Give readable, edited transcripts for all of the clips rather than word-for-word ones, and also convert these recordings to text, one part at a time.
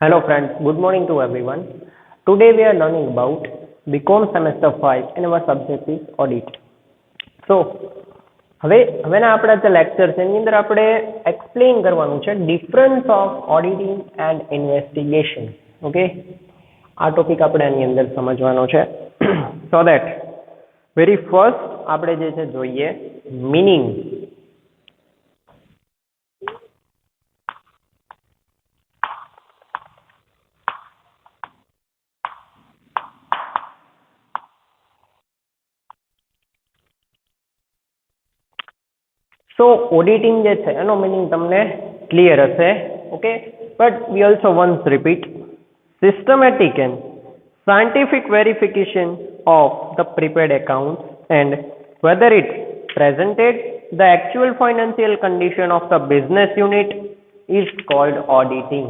Hello friends, good morning to everyone. Today we are learning about BCom semester 5 and our subject is audit. So, હવેના આપણા જે lecture છે એની અંદર આપણે explain કરવાનું છે difference of auditing and investigation. Okay, આ topic આપણે આની અંદર સમજવાનો છે. સો ધેટ વેરી ફર્સ્ટ આપણે જે છે જોઈએ મીનિંગ. So auditing જે છે એનો મીનિંગ તમને ક્લિયર હશે. Okay, but we also once repeat systematic and scientific verification of the prepared accounts and whether it presented the actual financial condition of the business unit is called auditing.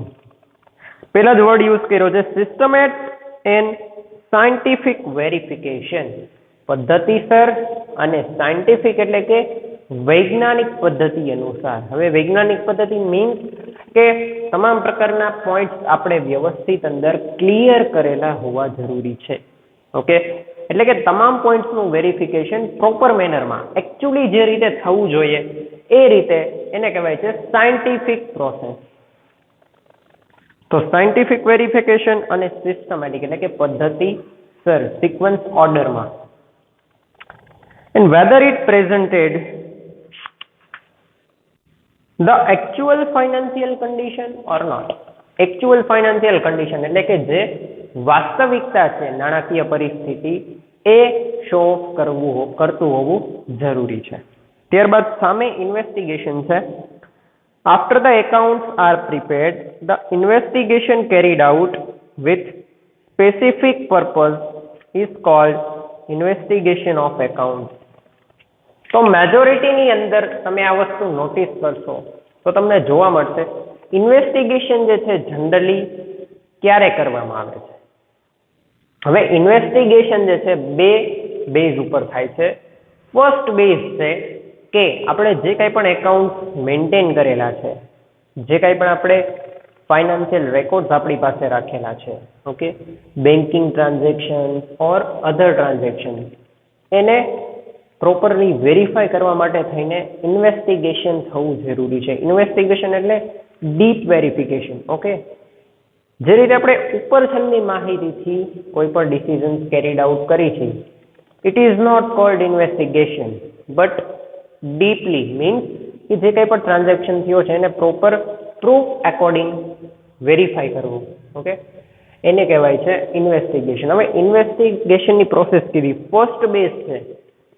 પહેલા જ word use કર્યો છે systematic and scientific verification. પદ્ધતિસર અને scientific એટલે કે વૈજ્ઞાનિક પદ્ધતિ અનુસાર. હવે વૈજ્ઞાનિક પદ્ધતિ મીન્સ કે તમામ પ્રકારના પોઈન્ટ્સ આપણે વ્યવસ્થિત અંદર ક્લિયર કરેલા હોવા જરૂરી છે. ઓકે, એટલે કે તમામ પોઈન્ટ્સનું વેરિફિકેશન પ્રોપર મેનરમાં એકચ્યુઅલી જે રીતે થવું જોઈએ એ રીતે એને કહેવાય છે સાયન્ટિફિક પ્રોસેસ. તો સાયન્ટિફિક વેરિફિકેશન અને સિસ્ટમેટિક એટલે કે પદ્ધતિસર સિક્વન્સ ઓર્ડરમાં. And whether it presented the actual financial condition or not. Actual financial condition એટલે કે જે વાસ્તવિકતા છે નાણાકીય પરિસ્થિતિ એ શો ઓફ કરતું હોવું જરૂરી છે. ત્યારબાદ સામે ઇન્વેસ્ટિગેશન છે. After the accounts are prepared, the investigation carried out with specific purpose is called investigation of accounts. તો મેજોરિટીની અંદર તમે આ વસ્તુ નોટિસ કરશો તો તમને જોવા મળશે ઇન્વેસ્ટિગેશન જે છે જનરલી ક્યારે કરવામાં આવે છે. હવે ઇન્વેસ્ટિગેશન જે છે બે બેઝ ઉપર થાય છે. ફર્સ્ટ બેઝ છે કે આપણે જે કંઈ પણ એકાઉન્ટ મેન્ટેન કરેલા છે, જે કંઈ પણ આપણે ફાઇનાન્શિયલ રેકોર્ડ્સ આપણી પાસે રાખેલા છે, ઓકે, બેન્કિંગ ટ્રાન્ઝેક્શન ઓર અધર ટ્રાન્ઝેક્શન, એને પ્રોપરલી વેરીફાઈ કરવા માટે થઈને ઇન્વેસ્ટિગેશન થવું જરૂરી છે. ઇન્વેસ્ટિગેશન એટલે ડીપ વેરિફિકેશન. ઓકે, જે રીતે આપણે ઉપર છેલ્લી માહિતીથી કોઈ પણ ડિસિઝન્સ કેરીડ આઉટ કરી છે, it is not called investigation but deeply means કે જે કંઈ પણ ટ્રાન્ઝેક્શન થયો છે એને પ્રોપર પ્રૂફ એકોર્ડિંગ વેરીફાઈ કરવું. ઓકે, એને કહેવાય છે ઇન્વેસ્ટિગેશન. હવે ઇન્વેસ્ટિગેશનની પ્રોસેસ કીધી. ફર્સ્ટ બેઝ છે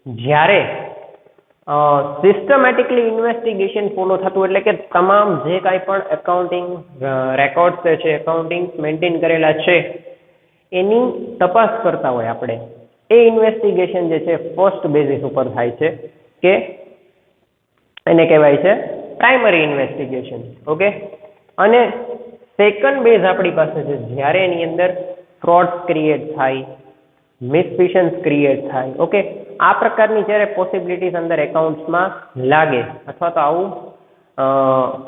જ્યારે સિસ્ટમેટિકલી ઇન્વેસ્ટિગેશન ફોલો થતું, એટલે કે તમામ જે કાંઈ પણ એકાઉન્ટિંગ રેકોર્ડ્સ છે, એકાઉન્ટિંગ મેન્ટેન કરેલા છે એની તપાસ કરતા હોય આપણે, એ ઇન્વેસ્ટિગેશન જે છે ફર્સ્ટ બેઝિસ ઉપર થાય છે કે એને કહેવાય છે પ્રાઇમરી ઇન્વેસ્ટિગેશન. ઓકે, અને સેકન્ડ બેઝ આપણી પાસે છે જ્યારે એની અંદર ફ્રોડ્સ ક્રિએટ થાય, મિસફિશન્સ ક્રિએટ થાય. ઓકે, આ પ્રકારની જ્યારે પોસિબિલિટીઝ અંદર એકાઉન્ટ્સમાં લાગે અથવા તો આવું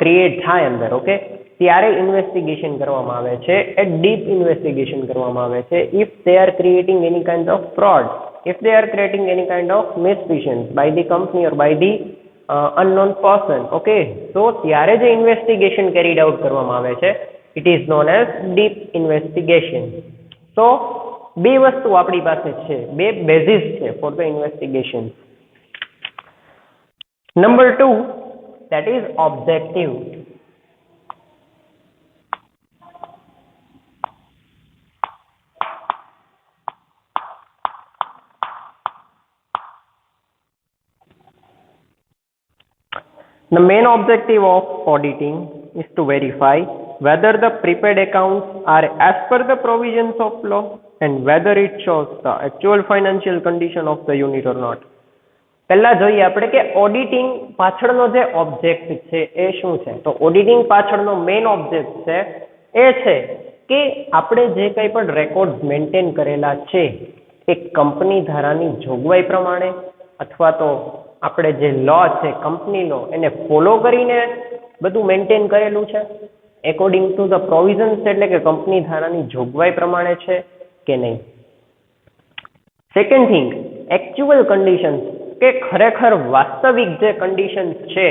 ક્રિએટ થાય અંદર, ઓકે, ત્યારે ઇન્વેસ્ટિગેશન કરવામાં આવે છે. એ ડીપ ઇન્વેસ્ટિગેશન કરવામાં આવે છે. If they are creating any kind of fraud, if they are creating any kind of misfeasance by the company or by the unknown person. Okay, તો ત્યારે જે ઇન્વેસ્ટિગેશન કેરીડ આઉટ કરવામાં આવે છે it is known as deep investigation. તો બે વસ્તુ આપણી પાસે છે, બે બેઝિસ છે for the investigation. Number 2 that is objective. The main objective of auditing is to verify whether the prepared accounts are as per the provisions of law and whether it shows the actual financial condition of the unit or not. પહેલા જોઈએ આપણે કે auditing પાછળનો જે object છે એ શું છે. તો ઓડિટિંગ પાછળનો મેઇન ઓબ્જેક્ટ છે એ છે કે આપણે જે કંઈ પણ રેકોર્ડ મેન્ટેન કરેલા છે એ કંપની ધારાની જોગવાઈ પ્રમાણે અથવા તો આપણે જે લો છે કંપની લો એને ફોલો કરીને બધું મેન્ટેન કરેલું છે. એકોર્ડિંગ ટુ ધ પ્રોવિઝન્સ એટલે કે કંપની ધારાની જોગવાઈ પ્રમાણે છે કે નહીં. સેકન્ડ થિંગ, એક્ચ્યુઅલ કન્ડિશન્સ કે ખરેખર વાસ્તવિક જે કન્ડિશન્સ છે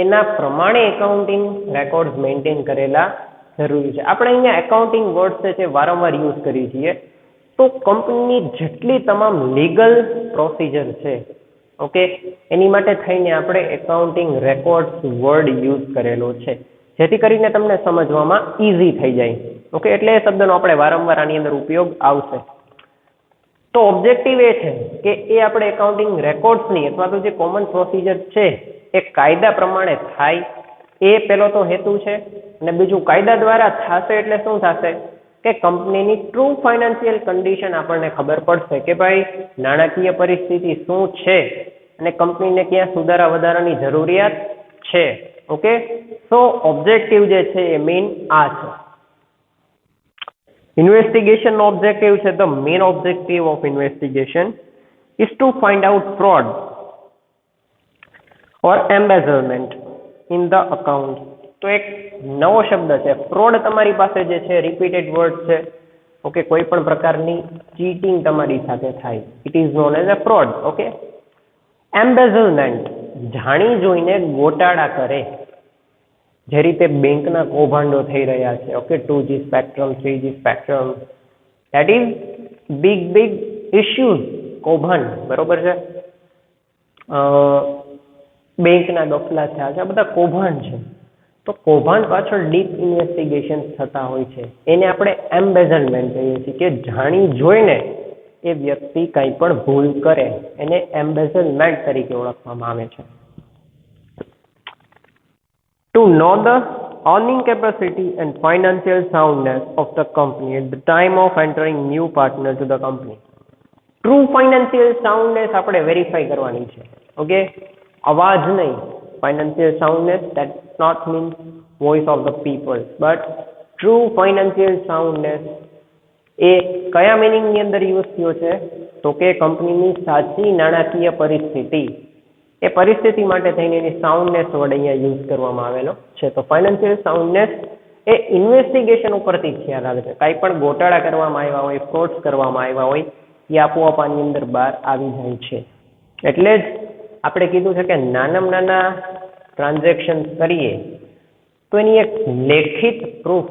એના પ્રમાણે એકાઉન્ટિંગ રેકોર્ડ મેન્ટેન કરેલા જરૂરી છે. આપણે અહીંયા એકાઉન્ટિંગ વર્ડ્સ છે વારંવાર યુઝ કરીએ છીએ. તો કંપનીની જેટલી તમામ લીગલ પ્રોસિજર છે ઓકે એની માટે થઈને આપણે એકાઉન્ટિંગ રેકોર્ડ્સ વર્ડ યુઝ કરેલો છે જેથી કરીને તમને સમજવામાં ઈઝી થઈ જાય. ઓકે એટલે એ શબ્દનો આપણે વારંવાર આની અંદર ઉપયોગ આવશે. તો ઓબ્જેક્ટિવ એ છે કે એ આપણે એકાઉન્ટિંગ રેકોર્ડ્સની અથવા તો જે કોમન પ્રોસિજર છે એ કાયદા પ્રમાણે થાય એ પહેલો તો હેતુ છે. અને બીજું કાયદા દ્વારા થશે એટલે શું થશે કે કંપનીની ટ્રુ ફાઇનાન્શિયલ કન્ડિશન આપણને ખબર પડશે કે ભાઈ નાણાકીય પરિસ્થિતિ શું છે અને કંપનીને ક્યાં સુધારા વધારાની જરૂરિયાત છે. ઓકે સો ઓબ્જેક્ટિવ જે છે એ મેઇન આ છે. ઇન્વેસ્ટિગેશન નો ઓબ્જેક્ટિવ છે the main objective of investigation is to find out fraud or embezzlement in the account. તો એક નવો શબ્દ છે ફ્રોડ. તમારી પાસે જે છે રિપીટેડ વર્ડ છે. ઓકે કોઈ પણ પ્રકારની ચીટિંગ તમારી સાથે થાય it is known as a fraud. Okay embezzlement જાણી જોઈને ગોટાળા કરે જે રીતે બેંકના કૌભાંડો થઈ રહ્યા છે. Okay 2G spectrum 3G spectrum that is big issues. કૌભાંડ બરોબર છે. બેંકના ગફલા થયા છે આ બધા કૌભાંડ છે. તો કૌભાંડ પાછળ ડીપ ઇન્વેસ્ટિગેશન થતા હોય છે એને આપણે એમ્બેઝલમેન્ટ કહીએ છીએ કે જાણી જોઈને એ વ્યક્તિ કંઈ પણ ભૂલ કરે એને એમ્બેઝલમેન્ટ તરીકે ઓળખવામાં આવે છે. To know the earning capacity and financial soundness of the company at the time of entering new partner to the company. True financial soundness આપણે વેરીફાઈ કરવાની છે. ઓકે અવાજ નહીં. Financial soundness that not means voice of the people but true financial soundness એ કયા મિનિંગની અંદર use થયો છે તો કે કંપનીની સાચી નાણાકીય પરિસ્થિતિ એ પરિસ્થિતિ માટે થઈને એની સાઉન્ડનેસ વર્ડ અહીંયા યુઝ કરવામાં આવેલો છે. તો ફાઇનાન્શિયલ સાઉન્ડનેસ એ ઇન્વેસ્ટિગેશન ઉપરથી ખ્યાલ આવે છે. કાંઈ પણ ગોટાળા કરવામાં આવ્યા હોય ફ્રોડ્સ કરવામાં આવ્યા હોય એ આપોઆપ આની અંદર બહાર આવી જાય છે. એટલે જ આપણે કીધું છે કે નાનામાં નાના ટ્રાન્ઝેક્શન કરીએ તો એની એક લેખિત પ્રૂફ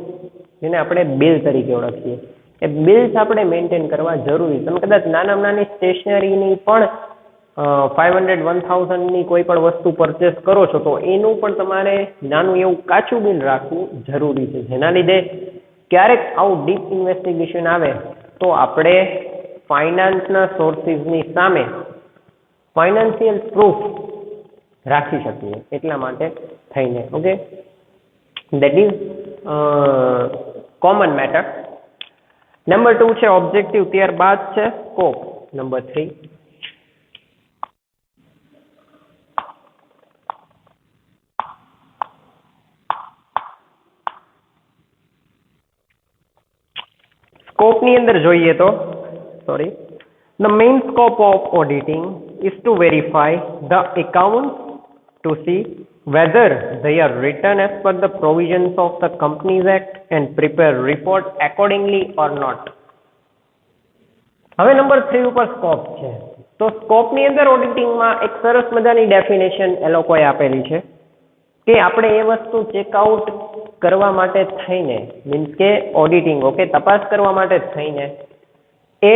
જેને આપણે બિલ તરીકે ઓળખીએ એ બિલ્સ આપણે મેન્ટેન કરવા જરૂરી. તમે કદાચ નાનામાં નાની સ્ટેશનરીની પણ 500 1000 ની કોઈ પણ વસ્તુ પરચેસ કરો છો તો એનું પણ તમારે નાનું એવું કાચું બિલ રાખવું જરૂરી છે જેના લીધે ક્યારેક આવું ડીપ ઇન્વેસ્ટિગેશન આવે તો આપણે ફાઇનાન્સના સોર્સિસની સામે ફાઇનાન્શિયલ પ્રૂફ રાખી શકીએ એટલા માટે થઈને. Okay that is common matter. Number 2 છે ઓબ્જેક્ટિવ. ત્યારબાદ છે સ્કોપ. નંબર 3 સ્કોપની અંદર જોઈએ તો the main scope of auditing is to verify the accounts to see whether they are written as per the provisions of the Companies Act and prepare report accordingly or not. હવે number 3 ઉપર scope છે. તો સ્કોપની અંદર ઓડિટિંગમાં એક સરસ મજાની definition એ લોકોએ આપેલી છે કે આપણે એ વસ્તુ ચેકઆઉટ કરવા માટે થઈને મીન્સ કે ઓડિટિંગ ઓકે તપાસ કરવા માટે થઈને એ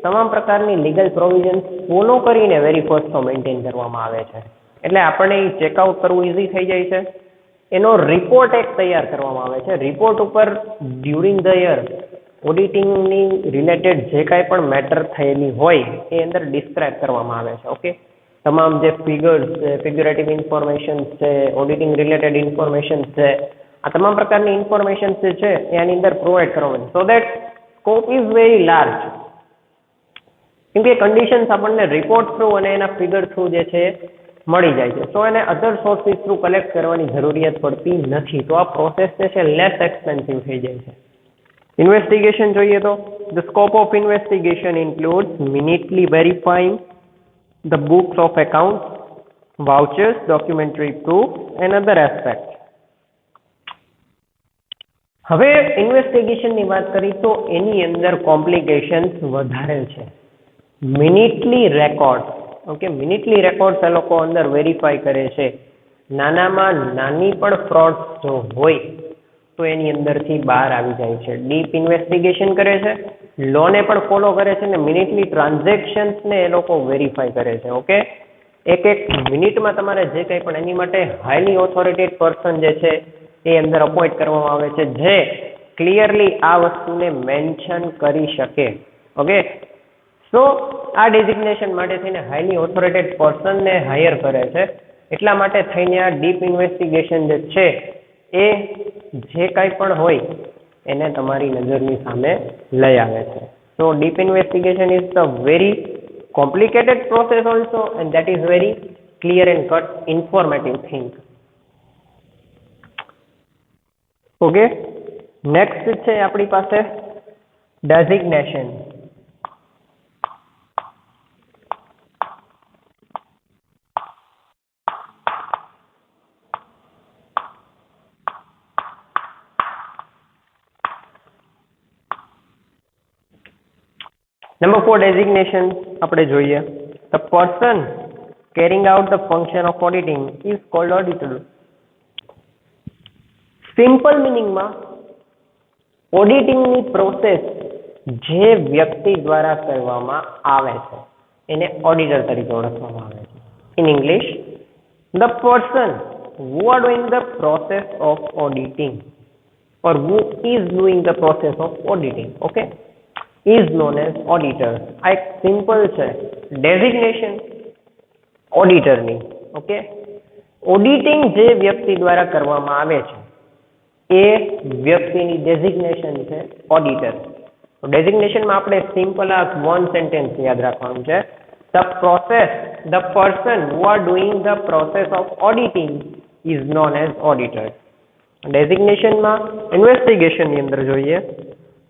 તમામ પ્રકારની લીગલ પ્રોવિઝન ફોલો કરીને વેરી ફર્સ્ટ મેન્ટેન કરવામાં આવે છે. એટલે આપણને એ ચેકઆઉટ કરવું ઇઝી થઈ જાય છે. એનો રિપોર્ટ એક તૈયાર કરવામાં આવે છે. રિપોર્ટ ઉપર ડ્યુરિંગ ધ યર ઓડિટિંગની રિલેટેડ જે કાંઈ પણ મેટર થયેલી હોય એ અંદર ડિસ્ક્રાઇબ કરવામાં આવે છે. ઓકે તમામ જે ફિગર્સ છે ફિગ્યુરેટિવ ઇન્ફોર્મેશન છે ઓડિટિંગ રિલેટેડ ઇન્ફોર્મેશન છે આ તમામ પ્રકારની ઇન્ફોર્મેશન જે છે એ આની અંદર પ્રોવાઈડ કરવામાં so that scope is very large. કેમ કે કન્ડિશન્સ આપણને રિપોર્ટ થ્રુ અને એના ફિગર થ્રુ જે છે મળી જાય છે. તો એને અધર સોર્સિસ થ્રુ કલેક્ટ કરવાની જરૂરિયાત પડતી નથી. તો આ પ્રોસેસ જે છે લેસ એક્સપેન્સિવ થઈ જાય છે. ઇન્વેસ્ટિગેશન જોઈએ તો the scope of investigation includes minutely verifying the books of accounts, vouchers, documentary proof and other aspects. હવે ઇન્વેસ્ટિગેશનની વાત કરી તો એની અંદર કોમ્પ્લિકેશન્સ વધારે છે. મિનિટલી રેકોર્ડ, ઓકે, મિનિટલી રેકોર્ડ્સ એ લોકો અંદર વેરીફાઈ કરે છે. નાનામાં નાની પણ ફ્રોડ જો હોય તો એની અંદરથી બહાર આવી જાય છે. ડીપ ઇન્વેસ્ટિગેશન કરે છે, લોને પણ ફોલો કરે છે ને મિનિટલી ટ્રાન્ઝેક્શન્સને એ લોકો વેરીફાઈ કરે છે. ઓકે, એક મિનિટમાં તમારે જે કંઈ પણ એની માટે હાઈલી ઓથોરિટેડ પર્સન જે છે એ અંદર અપોઇન્ટ કરવામાં આવે છે જે ક્લિયરલી આ વસ્તુને મેન્શન કરી શકે. ઓકે, સો આ ડેઝિગ્નેશન માટે થઈને હાઈલી ઓથોરિટેડ પર્સનને હાયર કરે છે. એટલા માટે થઈને આ ડીપ ઇન્વેસ્ટિગેશન જે છે એ જે કાંઈ પણ હોય એને તમારી નજરની સામે લઈ આવે છે. So deep investigation is the very complicated process also, and that is very clear and cut informative thing. Okay, next છે આપણી પાસે designation. Number 4 designation આપણે જોઈએ. The person carrying out the function of auditing is called auditor. Simple મિનિંગમાં ઓડિટિંગની process જે વ્યક્તિ દ્વારા કરવામાં આવે છે એને ઓડિટર તરીકે ઓળખવામાં આવે છે. In English, the person who are doing the process of auditing or who is doing the process of auditing, okay, is known as auditor. આ એક સિમ્પલ છે ડેઝિગ્નેશન ઓડિટરની. ઓકે, ઓડિટિંગ જે વ્યક્તિ દ્વારા કરવામાં આવે છે એ વ્યક્તિની ડેઝિગ્નેશન છે ઓડિટર. તો ડેઝિગ્નેશનમાં આપણે સિમ્પલ આ વન સેન્ટેન્સ યાદ રાખવાનું છે. the person who are doing the process of auditing is known as auditor. ડેઝિગ્નેશનમાં ઇન્વેસ્ટિગેશનની અંદર જોઈએ.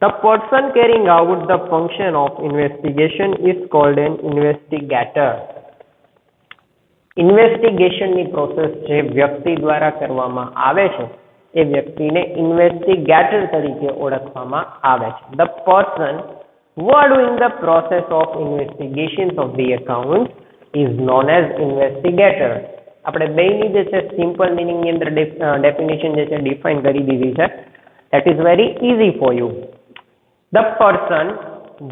The person carrying out the function of investigation is called an investigator. ઇન્વેસ્ટિગેશનની પ્રોસેસ જે વ્યક્તિ દ્વારા કરવામાં આવે છે એ વ્યક્તિને ઇન્વેસ્ટિગેટર તરીકે ઓળખવામાં આવે છે. The person who are doing the process of investigations of the account is known as investigator. આપણે બેની જે છે સિમ્પલ મિનિંગની અંદર ડેફિનેશન જે છે ડિફાઇન કરી દીધી છે. That is very easy for you. The person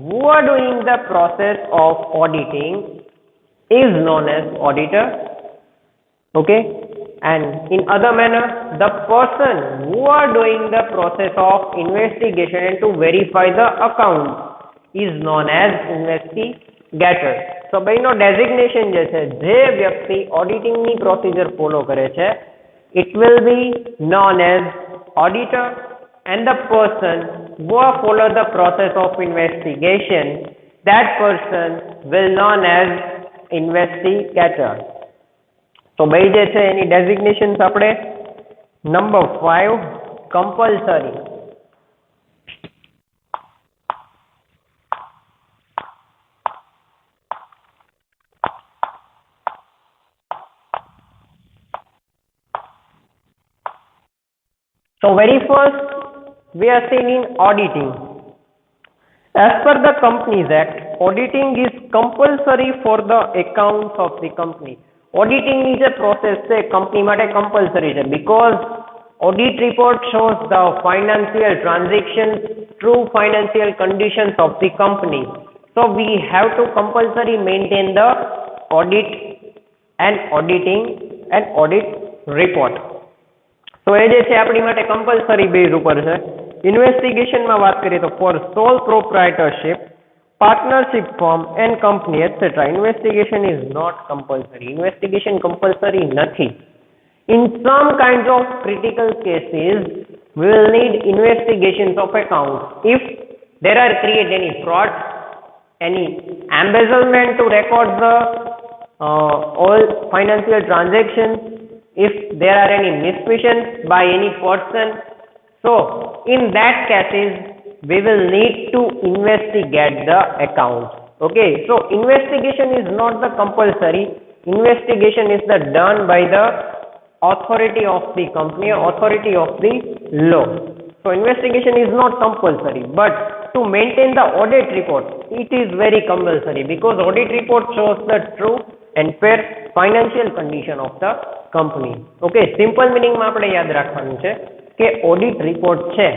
who are doing the process of auditing is known as auditor. Okay, and in other manner, the person who are doing the process of investigation and to verify the account is known as investigator. So બેનો designation જે છે જે વ્યક્તિ ઓડિટિંગની procedure follow કરે છે it will be known as auditor, and the person who follow the process of investigation, that person will known as investigator. તો બે જે છે એની ડેઝિગ્નેશન્સ આપણે number 5 compulsory. So very first we are seeing in auditing. As per the Companies Act, auditing is compulsory for the accounts of the company. Auditing ની જે process છે company માટે compulsory છે because audit report shows the financial transactions, true financial conditions of the company. So we have to compulsory maintain the audit and auditing and audit report. તો એ જે છે આપણી માટે કમ્પલસરી બેઝ ઉપર છે. ઇન્વેસ્ટિગેશનમાં વાત કરીએ તો for sole proprietorship, partnership firm and company etc. investigation is not compulsory. Investigation compulsory નથી. In some kinds of critical cases we will need investigations of accounts if there are created any fraud, any embezzlement to record the all financial transactions, if there are any misprisions by any person. So in that cases we will need to investigate the account. Okay, so investigation is not the compulsory. Investigation is the done by the authority of the company, authority of the law. So investigation is not compulsory, but to maintain the audit report, it is very compulsory because audit report shows the true and fair financial condition of the company. Okay, simple meaning માં આપણે યાદ રાખવાનું છે કે audit report છે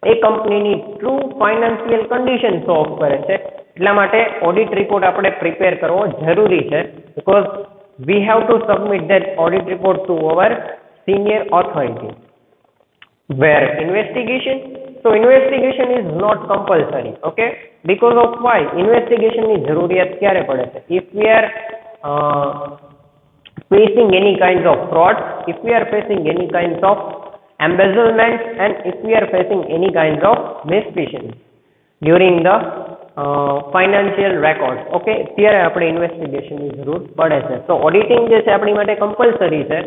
એ કંપનીની true financial condition show of કરે છે. એટલા માટે ઓડિટ રિપોર્ટ આપણે પ્રિપેર કરવો જરૂરી છે because we have to submit that audit report to our senior authority. Where investigation, so investigation is not compulsory, okay, because of why investigation ની જરૂરિયાત ક્યારે પડે છે? If we are facing any kinds of fraud, if we are facing any kinds of embezzlement, and if we are facing any kinds of misfeasance during the financial records, okay, ત્યારે આપણે investigation ની જરૂર પડે છે. So auditing જે છે આપણી માટે compulsory છે,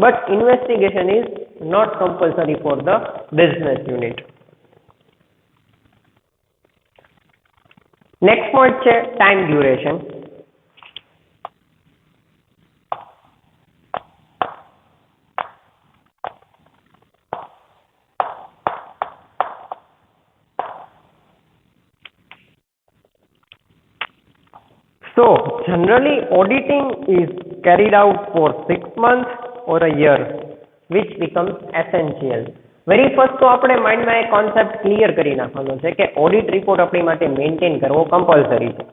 but investigation is not compulsory for the business unit. Next point છે time duration. So generally auditing is carried out for 6 months or a year, which becomes essential. Very first તો આપણે માઇન્ડમાં એક concept clear કરી નાખવાનો છે કે audit report આપણી માટે મેન્ટેન કરવો કમ્પલસરી છે.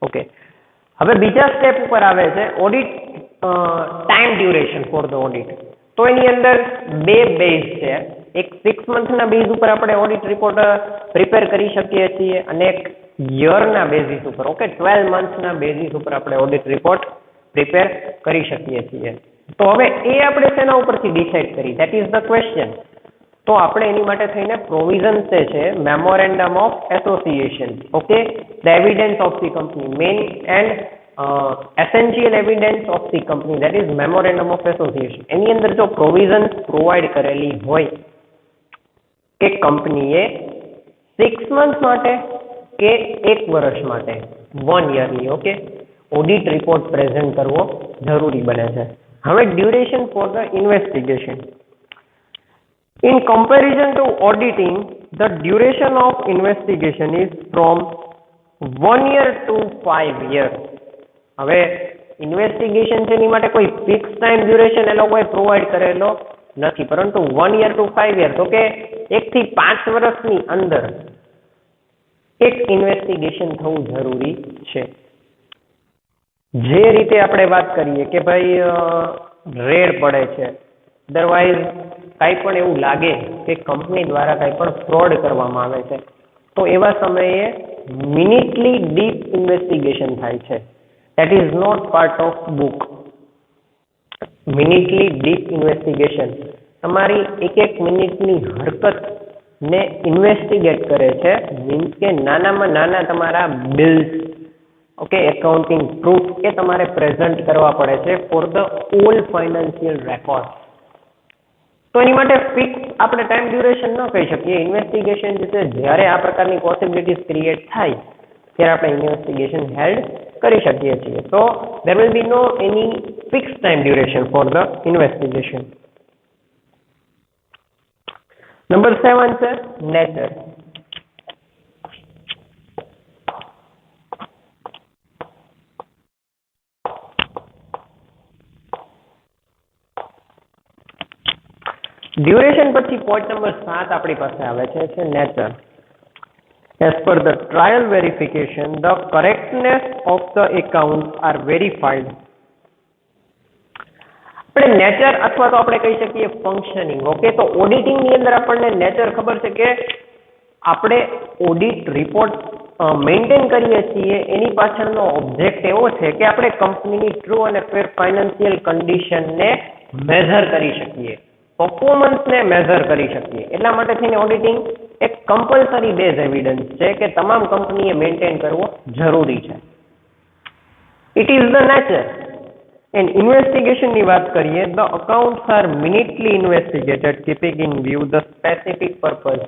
ઓકે, હવે બીજા સ્ટેપ ઉપર આવે છે audit time duration for the audit. તો એની અંદર બે બેઝ છે, એક 6 મંથના બેઝ ઉપર આપણે ઓડિટ રિપોર્ટ પ્રિપેર કરી શકીએ છીએ અને એક યરના બેઝિસ ઉપર, ઓકે, 12 મંથના બેઝિસ ઉપર આપણે ઓડિટ રિપોર્ટ પ્રિપેર કરી શકીએ છીએ. તો હવે એ આપણે શેના ઉપરથી ડિસાઇડ કરી, ધેટ ઇઝ ધ ક્વેશ્ચન. તો આપણે એની માટે થઈને પ્રોવિઝન્સ છે memorandum of association, okay, the evidence of the company, main and essential evidence of the company, that is memorandum of association. એની અંદર જો પ્રોવિઝન્સ પ્રોવાઈડ કરેલી હોય કે કંપનીએ 6 મંથ માટે કે 1 વર્ષ માટે 1 યરની, ઓકે, ઓડિટ રિપોર્ટ પ્રેઝન્ટ કરવો જરૂરી બને છે. હવે duration four the investigation. In comparison to auditing, the duration of investigation is from 1 year to 5 years. હવે ઇન્વેસ્ટિગેશન છે એની માટે કોઈ ફિક્સ ટાઈમ ડ્યુરેશન એ લોકોએ પ્રોવાઈડ કરેલો નથી, પરંતુ 1 year to 5 years, ઓકે, 1 થી 5 વર્ષની અંદર એક ઇન્વેસ્ટિગેશન થવું જરૂરી છે. જે રીતે આપણે વાત કરીએ કે ભાઈ રેડ પડે છે, અધરવાઇઝ કાંઈ પણ એવું લાગે કે કંપની દ્વારા કાંઈ પણ ફ્રોડ કરવામાં આવે છે, તો એવા સમયે મિનિટલી ડીપ ઇન્વેસ્ટિગેશન થાય છે. That is not part of book. Minutely deep investigation તમારી એક મિનિટની હરકતને ઇન્વેસ્ટિગેટ કરે છે. મીન્સ કે નાનામાં નાના તમારા બિલ્સ, ઓકે, એકાઉન્ટિંગ પ્રૂફ એ તમારે પ્રેઝન્ટ કરવા પડે છે for the all financial record. તો એની માટે ફિક્સ આપણે ટાઈમ ડ્યુરેશન ન કહી શકીએ. ઇન્વેસ્ટિગેશન જે છે જ્યારે આ પ્રકારની પોસિબિલિટીઝ ક્રિએટ થાય ત્યારે આપણે ઇન્વેસ્ટિગેશન હેલ્ડ કરી શકીએ છીએ. તો there will be no any fixed time duration for the investigation. Number 7 છે nature. ડ્યુરેશન પછી પોઈન્ટ નંબર 7 આપણી પાસે આવે છે nature. As per the trial verification, the correctness of the accounts are verified. આપણે નેચર અથવા તો આપણે કહી શકીએ ફંક્શનિંગ, ઓકે. તો ઓડિટિંગ ની અંદર આપણને નેચર ખબર છે કે આપણે ઓડિટ રિપોર્ટ મેન્ટેન કરીએ છીએ એની પાછળનો ઓબ્જેક્ટ એવો છે કે આપણે કંપનીની ટ્રુ અને ફેર ફાઇનાન્શિયલ કન્ડિશનને મેઝર કરી શકીએ, પરફોર્મન્સને મેઝર કરી શકીએ. એટલા માટે થઈને ઓડિટિંગ એક કમ્પલસરી બેઝ એવિડન્સ છે કે તમામ કંપનીએ મેન્ટેન કરવો જરૂરી છે. It is the nature. And ઇન્વેસ્ટિગેશનની વાત કરીએ, the accounts are minutely investigated keeping in view the specific purpose.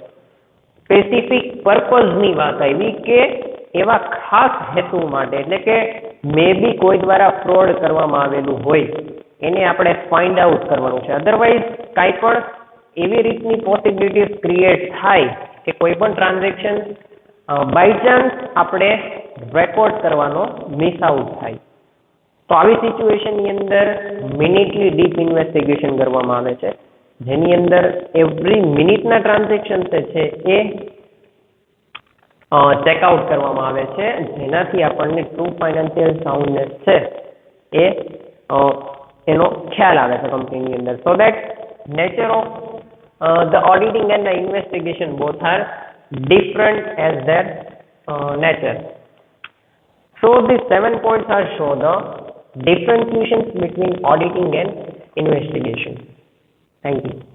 Specific પર્પઝની વાત આવી કે એવા ખાસ હેતુ માટે, એટલે કે મે બી કોઈ દ્વારા ફ્રોડ કરવામાં આવેલું હોય એને આપણે ફાઇન્ડ આઉટ કરવાનું છે. અધરવાઇઝ કાંઈ પણ એવી રીતની પોસિબિલિટીઝ ક્રિએટ થાય કે કોઈ પણ ટ્રાન્ઝેક્શન બાય ચાન્સ આપણે રેકોર્ડ કરવાનો મિસ આઉટ થાય. તો આવી સિચ્યુએશનની અંદર મિનિટલી ડીપ ઇન્વેસ્ટિગેશન કરવામાં આવે છે, જેની અંદર એવરી મિનિટના ટ્રાન્ઝેક્શન છે એ ચેકઆઉટ કરવામાં આવે છે, જેનાથી આપણને ટ્રુ ફાઇનાન્શિયલ સાઉન્ડનેસ છે એ એનો ખ્યાલ આવે છે કંપનીની અંદર. So that nature of the auditing and the investigation both are different as their nature. So these 7 points are show the differentiations between auditing and investigation. Thank you.